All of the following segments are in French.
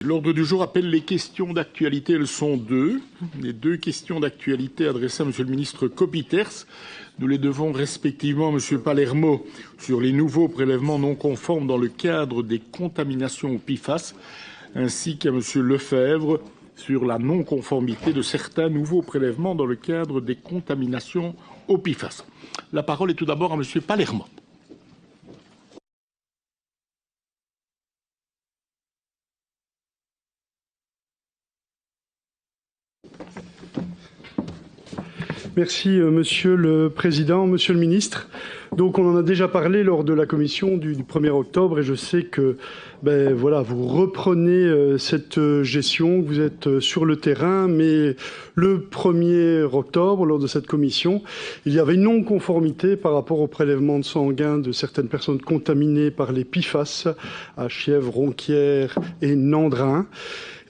L'ordre du jour appelle les questions d'actualité. Elles sont deux. Les deux questions d'actualité adressées à M. le ministre Copiters. Nous les devons respectivement à M. Palermo sur les nouveaux prélèvements non conformes dans le cadre des contaminations au PFAS, ainsi qu'à M. Lefebvre sur la non-conformité de certains nouveaux prélèvements dans le cadre des contaminations au PFAS. La parole est tout d'abord à M. Palermo. Merci Monsieur le Président, Monsieur le Ministre. Donc on en a déjà parlé lors de la commission du 1er octobre et je sais que voilà, vous reprenez cette gestion, vous êtes sur le terrain, mais le 1er octobre, lors de cette commission, il y avait une non-conformité par rapport au prélèvement de sanguin de certaines personnes contaminées par les PFAS à Chièvres, Ronquières et Nandrin.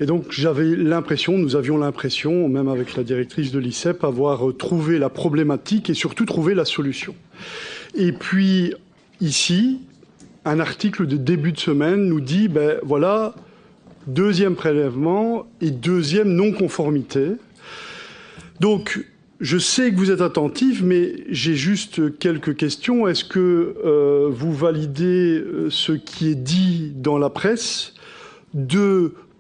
Et donc nous avions l'impression, même avec la directrice de l'ICEP, avoir trouvé la problématique et surtout trouvé la solution. Et puis ici, un article de début de semaine nous dit, voilà, deuxième prélèvement et deuxième non-conformité. Donc, je sais que vous êtes attentif, mais j'ai juste quelques questions. Est-ce que vous validez ce qui est dit dans la presse ?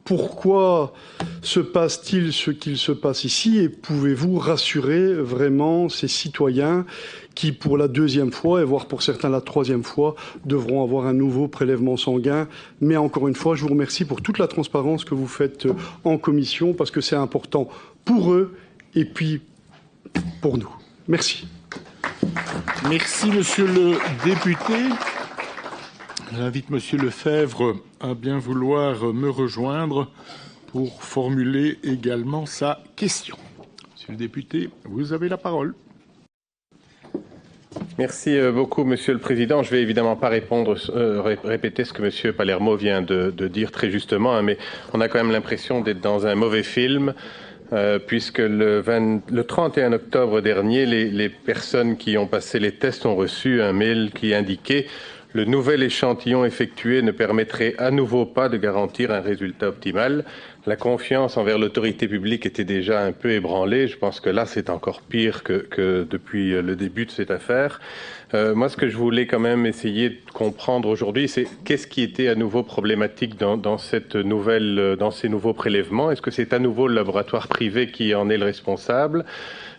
Pourquoi se passe-t-il ce qu'il se passe ici et pouvez-vous rassurer vraiment ces citoyens qui, pour la deuxième fois, et voire pour certains la troisième fois, devront avoir un nouveau prélèvement sanguin? Mais encore une fois, je vous remercie pour toute la transparence que vous faites en commission parce que c'est important pour eux et puis pour nous. Merci. Merci, Monsieur le député. J'invite Monsieur Lefebvre à bien vouloir me rejoindre pour formuler également sa question. Monsieur le député, vous avez la parole. Merci beaucoup, Monsieur le Président. Je ne vais évidemment pas répéter ce que Monsieur Palermo vient de dire très justement, hein, mais on a quand même l'impression d'être dans un mauvais film. Puisque le 31 octobre dernier, les personnes qui ont passé les tests ont reçu un mail qui indiquait « Le nouvel échantillon effectué ne permettrait à nouveau pas de garantir un résultat optimal ». La confiance envers l'autorité publique était déjà un peu ébranlée. Je pense que là, c'est encore pire que depuis le début de cette affaire. Moi, ce que je voulais quand même essayer de comprendre aujourd'hui, c'est qu'est-ce qui était à nouveau problématique dans ces nouveaux prélèvements. Est-ce que c'est à nouveau le laboratoire privé qui en est le responsable ?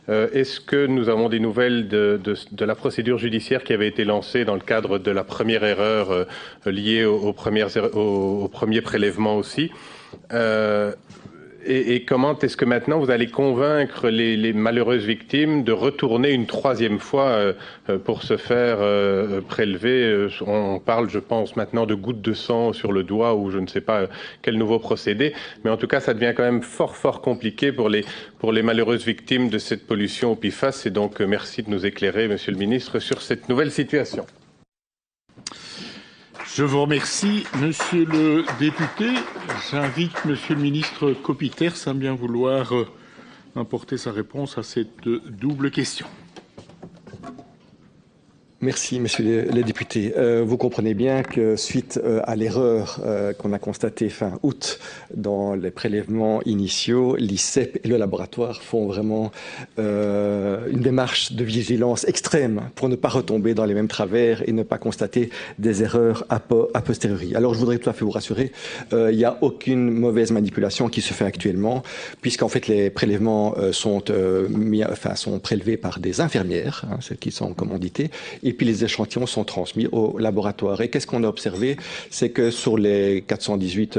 Est-ce que nous avons des nouvelles de la procédure judiciaire qui avait été lancée dans le cadre de la première erreur liée au premier prélèvement aussi ? Et comment est-ce que maintenant vous allez convaincre les malheureuses victimes de retourner une troisième fois pour se faire prélever? On parle, je pense, maintenant de gouttes de sang sur le doigt ou je ne sais pas quel nouveau procédé. Mais en tout cas, ça devient quand même fort compliqué pour les malheureuses victimes de cette pollution au PFAS. Et donc, merci de nous éclairer, Monsieur le Ministre, sur cette nouvelle situation. Je vous remercie, Monsieur le député. J'invite Monsieur le ministre Copiters à bien vouloir apporter sa réponse à cette double question. Merci, Monsieur le député. Vous comprenez bien que suite à l'erreur qu'on a constatée fin août dans les prélèvements initiaux, l'ICEP et le laboratoire font vraiment une démarche de vigilance extrême pour ne pas retomber dans les mêmes travers et ne pas constater des erreurs a posteriori. Alors, je voudrais tout à fait vous rassurer, il n'y a aucune mauvaise manipulation qui se fait actuellement, puisqu'en fait, les prélèvements sont prélevés par des infirmières, celles qui sont commanditées, et puis les échantillons sont transmis au laboratoire. Et qu'est-ce qu'on a observé? C'est que sur les 418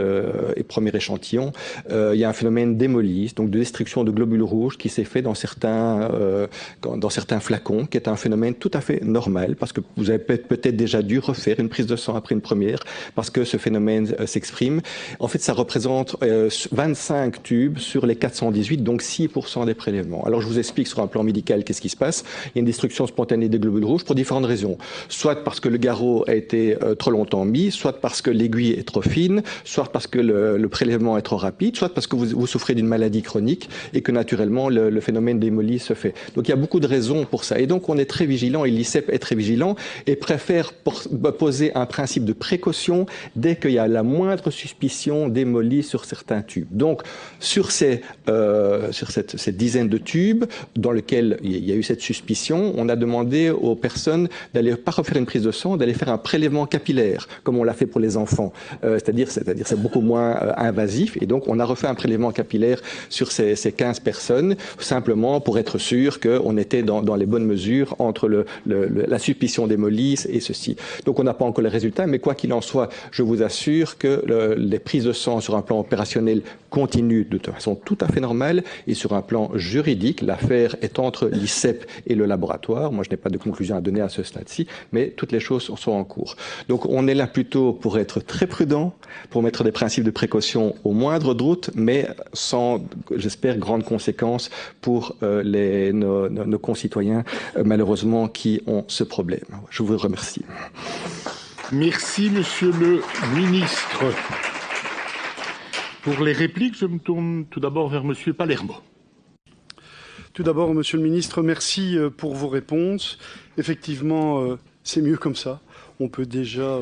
premiers échantillons, il y a un phénomène d'hémolyse, donc de destruction de globules rouges qui s'est fait dans certains flacons, qui est un phénomène tout à fait normal, parce que vous avez peut-être déjà dû refaire une prise de sang après une première, parce que ce phénomène s'exprime. En fait, ça représente 25 tubes sur les 418, donc 6% des prélèvements. Alors, je vous explique sur un plan médical qu'est-ce qui se passe. Il y a une destruction spontanée des globules rouges pour différentes grandes raisons. Soit parce que le garrot a été trop longtemps mis, soit parce que l'aiguille est trop fine, soit parce que le prélèvement est trop rapide, soit parce que vous souffrez d'une maladie chronique et que naturellement le phénomène d'hémolyse se fait. Donc il y a beaucoup de raisons pour ça. Et donc on est très vigilant, et l'ICEP est très vigilant, et préfère poser un principe de précaution dès qu'il y a la moindre suspicion d'hémolyse sur certains tubes. Donc sur cette dizaine de tubes dans lesquels il y a eu cette suspicion, on a demandé aux personnes d'aller pas refaire une prise de sang, d'aller faire un prélèvement capillaire, comme on l'a fait pour les enfants. C'est-à-dire c'est beaucoup moins invasif, et donc on a refait un prélèvement capillaire sur ces 15 personnes, simplement pour être sûr qu'on était dans les bonnes mesures entre la suspicion d'hémolyse et ceci. Donc on n'a pas encore les résultats, mais quoi qu'il en soit, je vous assure que les prises de sang sur un plan opérationnel continuent de façon tout à fait normale, et sur un plan juridique, l'affaire est entre l'ICEP et le laboratoire. Moi, je n'ai pas de conclusion à donner à ce stade-ci, mais toutes les choses sont en cours. Donc on est là plutôt pour être très prudent, pour mettre des principes de précaution au moindre doute, mais sans, j'espère, grandes conséquences pour nos concitoyens, malheureusement, qui ont ce problème. Je vous remercie. Merci, Monsieur le Ministre. Pour les répliques, je me tourne tout d'abord vers Monsieur Palermo. Tout d'abord, Monsieur le Ministre, merci pour vos réponses. Effectivement, c'est mieux comme ça. On peut déjà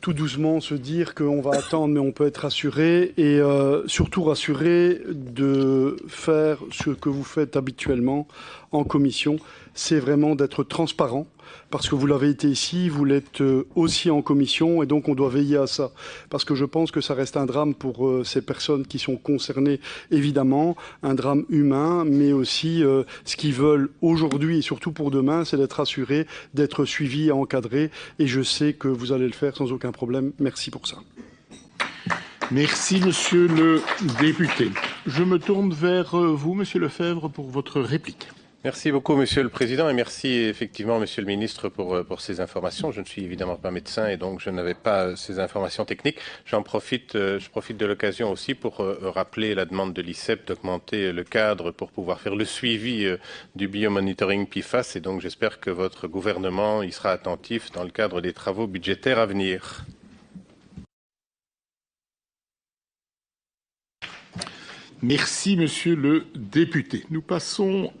tout doucement se dire qu'on va attendre, mais on peut être rassuré, et surtout rassuré de faire ce que vous faites habituellement en commission, c'est vraiment d'être transparent, parce que vous l'avez été ici, vous l'êtes aussi en commission, et donc on doit veiller à ça, parce que je pense que ça reste un drame pour ces personnes qui sont concernées, évidemment, un drame humain, mais aussi ce qu'ils veulent aujourd'hui et surtout pour demain, c'est d'être assurés, d'être suivis et encadrés, et je sais que vous allez le faire sans aucun problème. Merci pour ça. Merci, Monsieur le député. Je me tourne vers vous, Monsieur Lefebvre, pour votre réplique. Merci beaucoup, Monsieur le Président, et merci effectivement, Monsieur le Ministre, pour ces informations. Je ne suis évidemment pas médecin et donc je n'avais pas ces informations techniques. Je profite de l'occasion aussi pour rappeler la demande de l'ICEP d'augmenter le cadre pour pouvoir faire le suivi du biomonitoring PFAS, et donc j'espère que votre gouvernement y sera attentif dans le cadre des travaux budgétaires à venir. Merci, Monsieur le député. Nous passons